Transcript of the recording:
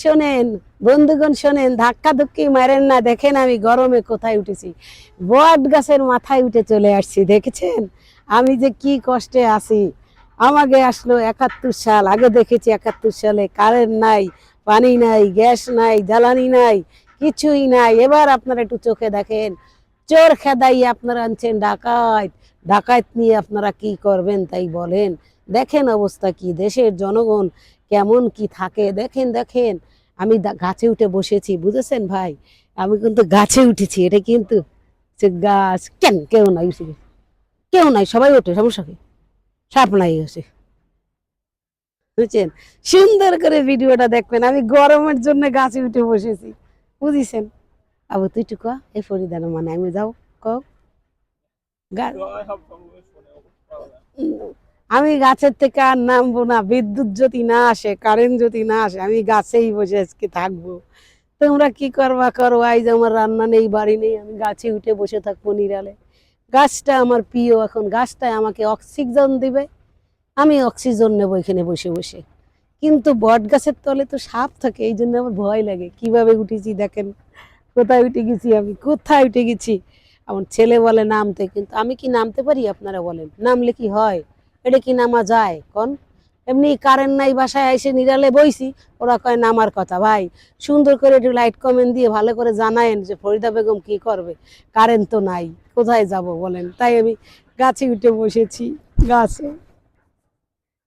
শোনেন বন্ধুগণ, শোনেন, ধাক্কা ধুক্কি মারেন না। দেখেন আমি গরমে কোথায় উঠেছি, বট গাছের মাথায় উঠে চলে আসছি। দেখেছেন আমি যে কি কষ্টে আছি। আমাকে আসলো 71 সাল আগে, দেখেছি 71 সালে কারেন্ট নাই, পানি নাই, গ্যাস নাই, জ্বালানি নাই, কিছুই নাই। এবার আপনারা একটু চোখে দেখেন, চোর খেদাই আপনারা আনছেন ডাকাত। ডাকাত নিয়ে আপনারা কি করবেন তাই বলেন। দেখেন অবস্থা কি, দেশের জনগণ কেমন কি থাকে। দেখেন দেখেন আমি গাছে উঠে বসেছি, বুঝেছেন ভাই? আমি কিন্তু গাছে উঠেছি, এটা কিন্তু গাছ। কেন কেউ নাই, কেউ নাই, সবাই ওঠে, সমস্যা কি? সাপ নাই গেছে, বুঝছেন? সুন্দর করে ভিডিওটা দেখবেন। আমি গরমের জন্য গাছে উঠে বসেছি, বুঝিছেন? আবু তুই টুক এই ফরিদানো মানে আমি যাও কও আমি গাছের থেকে আর নামবো না। বিদ্যুৎ যদি না আসে, কারেন্ট যদি না আসে, আমি গাছেই বসে আজকে থাকবো। তোমরা কি করবা করো, আজ আমার রান্না নেই, বাড়ি নেই, আমি গাছে উঠে বসে থাকবো নিরালে। গাছটা আমার প্রিয়, এখন গাছটাই আমাকে অক্সিজেন দিবে, আমি অক্সিজেন নেবো এখানে বসে বসে। কিন্তু বট গাছের তলে তো সাপ থাকে, এই জন্য আমার ভয় লাগে। কিভাবে উঠেছি দেখেন, কোথায় উঠে গেছি, আমি কোথায় উঠে গেছি। আমার ছেলে বলে নামতে, কিন্তু আমি কি নামতে পারি? আপনারা বলেন নামলে কি হয়? এটা কি নামা যায় কোন? এমনি কারেন্ট নাই, বাসায় এসে নিরালে বইছি, ওরা কয় নামার কথা। ভাই সুন্দর করে একটু লাইট কমেন্ট দিয়ে ভালো করে জানায়েন যে ফরিদা বেগম কি করবে, কারেন্ট তো নাই, কোথায় যাব বলেন। তাই আমি গাছে উঠে বসেছি, গাছে।